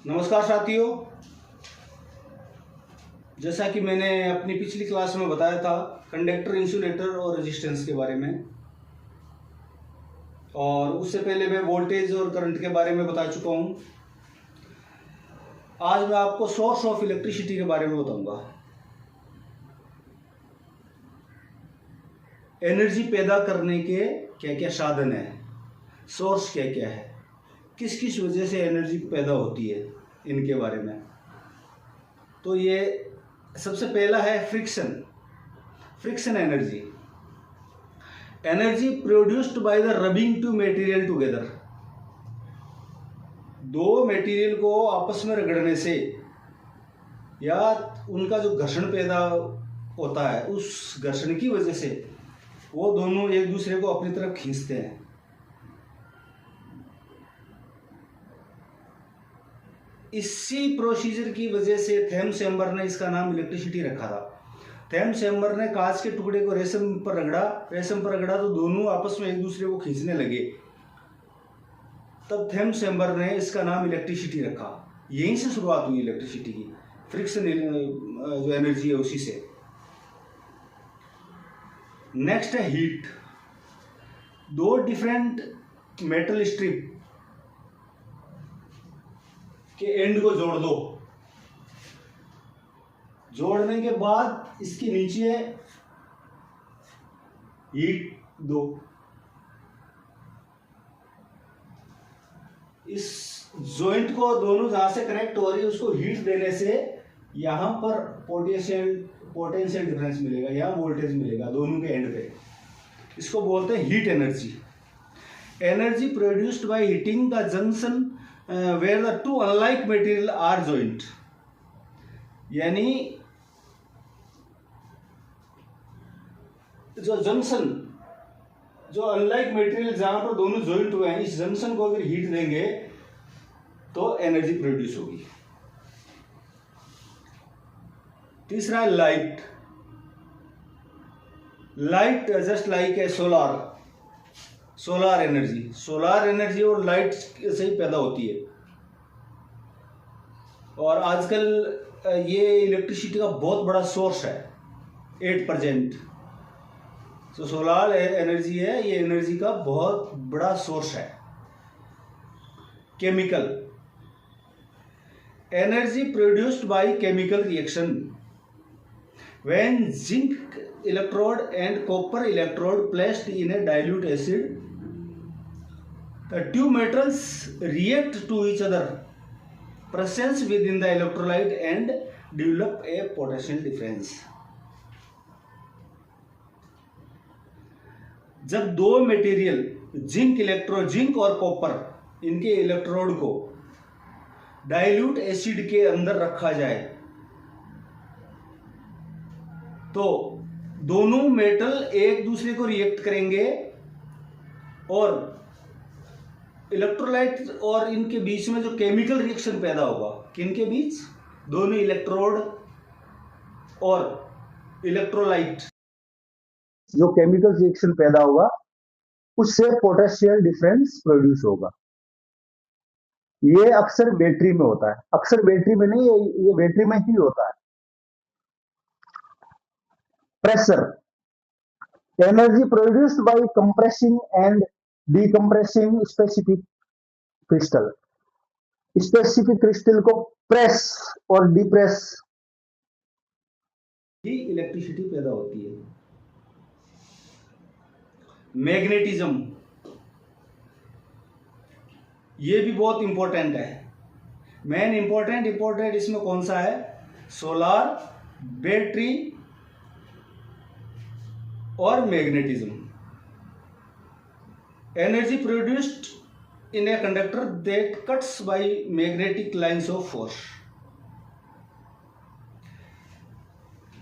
नमस्कार साथियों, जैसा कि मैंने अपनी पिछली क्लास में बताया था कंडक्टर, इंसुलेटर और रेजिस्टेंस के बारे में, और उससे पहले मैं वोल्टेज और करंट के बारे में बता चुका हूं। आज मैं आपको सोर्स ऑफ इलेक्ट्रिसिटी के बारे में बताऊंगा। एनर्जी पैदा करने के क्या क्या साधन है, सोर्स क्या क्या है, किस किस वजह से एनर्जी पैदा होती है, इनके बारे में। तो ये सबसे पहला है friction energy. Energy produced by the rubbing two material together. दो मटेरियल को आपस में रगड़ने से या उनका जो घर्षण पैदा होता है, उस घर्षण की वजह से वो दोनों एक दूसरे को अपनी तरफ खींचते हैं। इसी प्रोसीजर की वजह से थॉमस एम्बर ने इसका नाम इलेक्ट्रिसिटी रखा था। थॉमस एम्बर ने कांच के टुकड़े को रेशम पर रगड़ा तो दोनों आपस में एक दूसरे को खींचने लगे। तब थॉमस एम्बर ने इसका नाम इलेक्ट्रिसिटी रखा। यहीं से शुरुआत हुई इलेक्ट्रिसिटी की। फ्रिक्शन जो एनर्जी है उसी से। नेक्स्ट है हीट। दो डिफरेंट मेटल स्ट्रिप के एंड को जोड़ दो। जोड़ने के बाद इसके नीचे हीट दो। इस जॉइंट को दोनों जहां से कनेक्ट हो रही है उसको हीट देने से यहां पर पोटेंशियल डिफरेंस मिलेगा, यहां वोल्टेज मिलेगा दोनों के एंड पे। इसको बोलते हैं heat energy. Energy produced by heating the junction where the two unlike material are joined। यानी जो जंक्शन, जो अनलाइक मटेरियल जहां पर दोनों जॉइंट हुए हैं, इस जंक्शन को अगर हीट देंगे तो एनर्जी प्रोड्यूस होगी। तीसरा है light. Light just like a solar energy और लाइट से ही पैदा होती है। और आजकल ये इलेक्ट्रिसिटी का बहुत बड़ा सोर्स है। 8% जो सोलार एनर्जी है, ये एनर्जी का बहुत बड़ा सोर्स है। Chemical energy produced by chemical reaction when zinc electrode and copper electrode placed in a dilute acid, the two metals react to each other presence within the electrolyte and develop a potential difference। जब दो material zinc और copper, इनके electrode को dilute acid के अंदर रखा जाए तो दोनों मेटल एक दूसरे को रिएक्ट करेंगे और इलेक्ट्रोलाइट और इनके बीच में जो केमिकल रिएक्शन पैदा होगा, किनके बीच? दोनों इलेक्ट्रोड और इलेक्ट्रोलाइट, जो केमिकल रिएक्शन पैदा होगा उससे पोटेंशियल डिफरेंस प्रोड्यूस होगा। ये अक्सर बैटरी में होता है, अक्सर बैटरी में नहीं, ये बैटरी में ही होता है। Pressure energy produced by compressing and decompressing specific crystal को प्रेस और डिप्रेस ही इलेक्ट्रिसिटी पैदा होती है। मैग्नेटिज्म, ये भी बहुत इंपॉर्टेंट है। मेन इंपॉर्टेंट इसमें कौन सा है? सोलार, बैटरी और magnetism. Energy produced in a conductor that cuts by magnetic lines of force.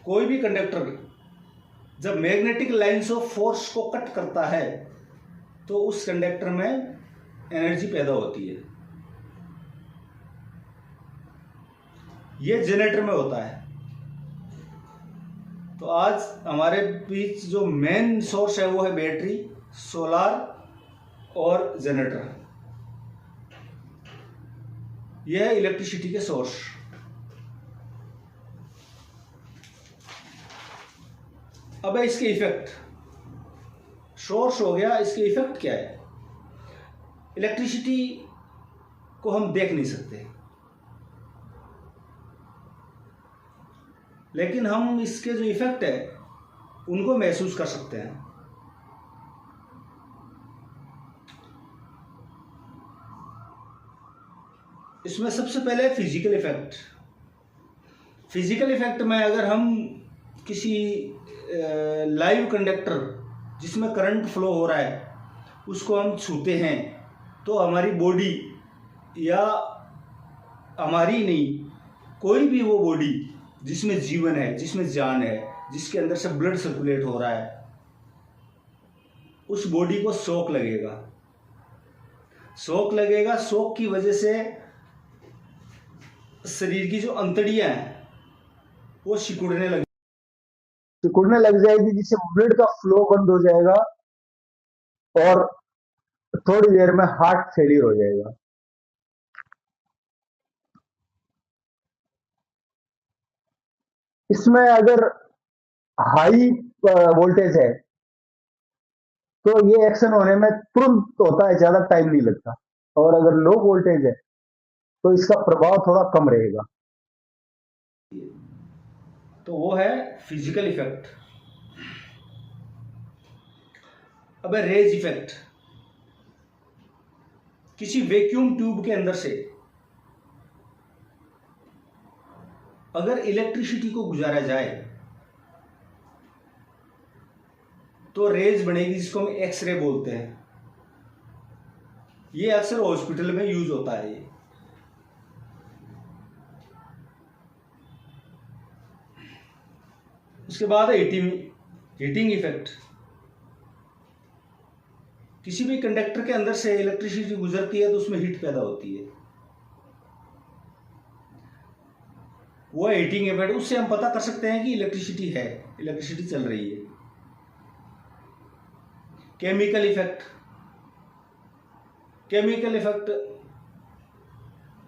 कोई भी कंडक्टर जब मैग्नेटिक लाइंस ऑफ फोर्स को कट करता है तो उस कंडक्टर में एनर्जी पैदा होती है। ये जनरेटर में होता है। तो आज हमारे बीच जो मेन सोर्स है वो है बैटरी, सोलार और जनरेटर। यह है इलेक्ट्रिसिटी के सोर्स। अब है इसके इफेक्ट। सोर्स हो गया, इसके इफेक्ट क्या है? इलेक्ट्रिसिटी को हम देख नहीं सकते, लेकिन हम इसके जो इफेक्ट है उनको महसूस कर सकते हैं। इसमें सबसे पहले फिजिकल इफेक्ट। फिजिकल इफेक्ट में अगर हम किसी लाइव कंडक्टर जिसमें करंट फ्लो हो रहा है उसको हम छूते हैं तो हमारी बॉडी, या हमारी नहीं, कोई भी वो बॉडी जिसमें जीवन है, जिसमें जान है, जिसके अंदर से ब्लड सर्कुलेट हो रहा है, उस बॉडी को शॉक लगेगा। शॉक लगेगा, शॉक की वजह से शरीर की जो अंतड़ियां हैं वो सिकुड़ने लग जाएगी, जिससे ब्लड का फ्लो बंद हो जाएगा और थोड़ी देर में हार्ट फेलियर हो जाएगा। इसमें अगर हाई वोल्टेज है तो ये एक्शन होने में तुरंत होता है, ज्यादा टाइम नहीं लगता। और अगर लो वोल्टेज है तो इसका प्रभाव थोड़ा कम रहेगा। तो वो है फिजिकल इफेक्ट। अब है रेज इफेक्ट। किसी वैक्यूम ट्यूब के अंदर से अगर इलेक्ट्रिसिटी को गुजारा जाए तो रेज बनेगी, जिसको हम एक्सरे बोलते हैं। ये अक्सर हॉस्पिटल में यूज होता है। ये उसके बाद है हीटिंग इफेक्ट। किसी भी कंडक्टर के अंदर से इलेक्ट्रिसिटी गुजरती है तो उसमें हीट पैदा होती है, वो हीटिंग इफेक्ट। उससे हम पता कर सकते हैं कि इलेक्ट्रिसिटी है, इलेक्ट्रिसिटी चल रही है। Chemical effect. केमिकल इफेक्ट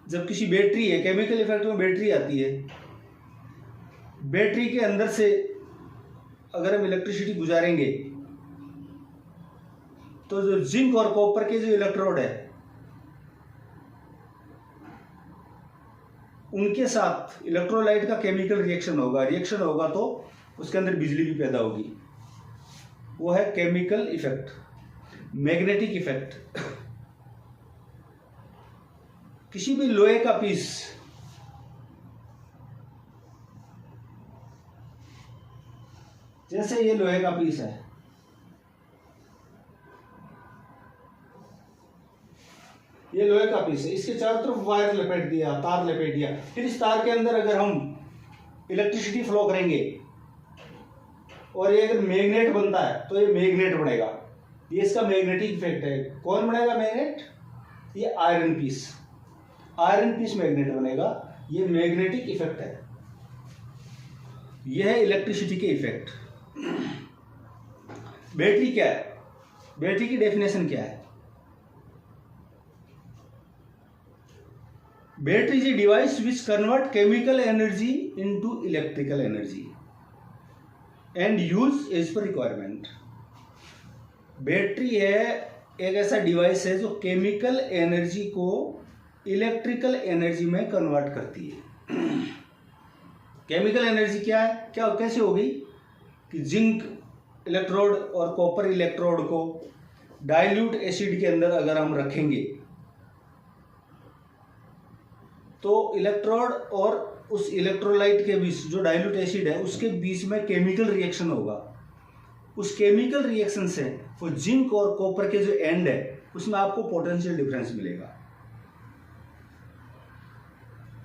जब किसी बैटरी है, केमिकल इफेक्ट में बैटरी आती है, बैटरी के अंदर से अगर हम इलेक्ट्रिसिटी गुजारेंगे तो जो जिंक और कॉपर के जो इलेक्ट्रोड है उनके साथ इलेक्ट्रोलाइट का केमिकल रिएक्शन होगा तो उसके अंदर बिजली भी पैदा होगी। वो है केमिकल इफेक्ट। Magnetic effect. किसी भी लोहे का पीस जैसे ये लोहे का पीस है, ये लोहे का पीस है, इसके चारों तरफ वायर लपेट दिया, तार लपेट दिया, फिर इस तार के अंदर अगर हम इलेक्ट्रिसिटी फ्लो करेंगे और ये अगर मैग्नेट बनता है तो ये मैग्नेट बनेगा। ये इसका मैग्नेटिक इफेक्ट है। कौन बनेगा मैग्नेट? ये आयरन पीस मैग्नेट बनेगा। ये मैग्नेटिक इफेक्ट है। यह है इलेक्ट्रिसिटी के इफेक्ट। बैटरी क्या है? बैटरी की डेफिनेशन क्या है? Battery is a device which convert chemical energy into electrical energy and use as per requirement. Battery है एक ऐसा डिवाइस है जो केमिकल एनर्जी को इलेक्ट्रिकल एनर्जी में कन्वर्ट करती है। केमिकल एनर्जी क्या है? कैसे हो गई कि जिंक इलेक्ट्रोड और कॉपर इलेक्ट्रोड को डाइल्यूट एसिड के अंदर अगर हम रखेंगे तो इलेक्ट्रोड और उस इलेक्ट्रोलाइट के बीच, जो डाइल्यूट एसिड है उसके बीच में केमिकल रिएक्शन होगा। उस केमिकल रिएक्शन से वो जिंक और कॉपर के जो एंड है उसमें आपको पोटेंशियल डिफरेंस मिलेगा।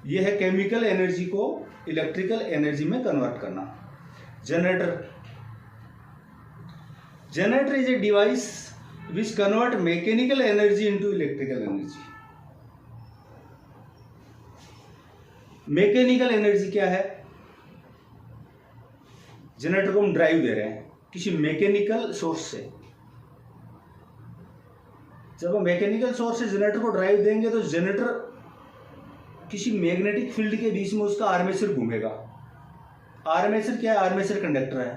यह है केमिकल एनर्जी को इलेक्ट्रिकल एनर्जी में कन्वर्ट करना। Generator is a device which convert mechanical energy into electrical energy. Mechanical energy क्या है? जनरेटर को हम ड्राइव दे रहे हैं किसी मैकेनिकल सोर्स से। जब हम मैकेनिकल सोर्स से जनरेटर को ड्राइव देंगे तो जनरेटर किसी मैग्नेटिक फील्ड के बीच में उसका आर्मेचर घूमेगा। आर्मेचर क्या है? आर्मेचर कंडक्टर है।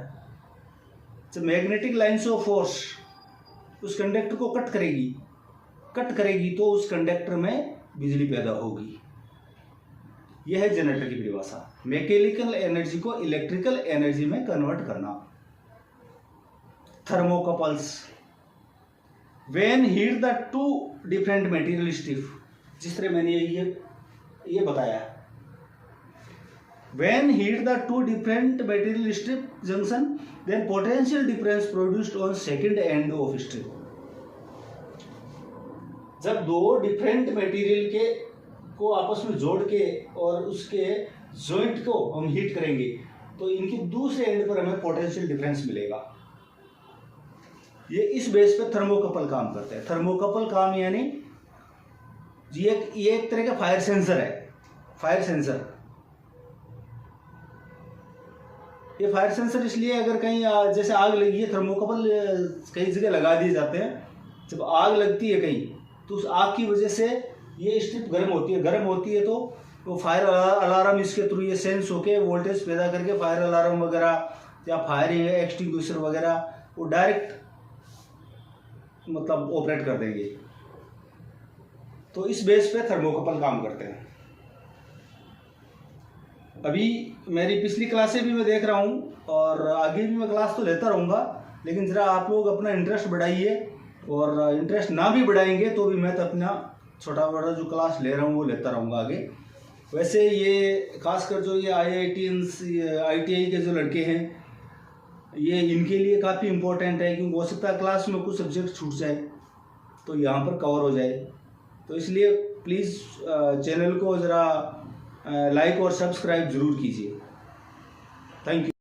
जब मैग्नेटिक लाइन्स ऑफ फोर्स उस कंडक्टर को कट करेगी तो उस कंडक्टर में बिजली पैदा होगी। यह है जनरेटर की परिभाषा, मैकेनिकल एनर्जी को इलेक्ट्रिकल एनर्जी में कन्वर्ट करना। Thermocouples, when heat the two different material stiff, जिस तरह मैंने ये बताया, when heat the two different material strip junction then potential difference produced on second end of strip. जब दो डिफरेंट मटेरियल को आपस में जोड़ के और उसके जॉइंट को हम हीट करेंगे तो इनके दूसरे एंड पर हमें पोटेंशियल डिफरेंस मिलेगा। ये इस बेस पे थर्मोकपल काम करते हैं। थर्मोकपल काम यानी ये एक तरह का फायर सेंसर है। फायर सेंसर, ये फायर सेंसर इसलिए अगर कहीं जैसे आग लगी है, थर्मोकपल कई जगह लगा दिए जाते हैं। जब आग लगती है कहीं तो उस आग की वजह से ये स्ट्रिप गर्म होती है तो वो फायर अलार्म इसके थ्रू ये सेंस होके वोल्टेज पैदा करके फायर अलार्म वगैरह या फायर एक्सटिंग्विशर वगैरह वो डायरेक्ट मतलब ऑपरेट कर देंगे। तो इस बेस पे थर्मोकपल काम करते हैं। अभी मेरी पिछली क्लासें भी मैं देख रहा हूँ और आगे भी मैं क्लास तो लेता रहूँगा, लेकिन ज़रा आप लोग अपना इंटरेस्ट बढ़ाइए, और इंटरेस्ट ना भी बढ़ाएंगे तो भी मैं तो अपना छोटा बड़ा जो क्लास ले रहा हूँ वो लेता रहूँगा आगे। वैसे ये खासकर जो ये IITI के जो लड़के हैं, ये इनके लिए काफ़ी इम्पोर्टेंट है, क्योंकि हो सकता है क्लास में कुछ सब्जेक्ट छूट जाए तो यहाँ पर कवर हो जाए। तो इसलिए प्लीज़ चैनल को ज़रा लाइक और सब्सक्राइब ज़रूर कीजिए। Thank you.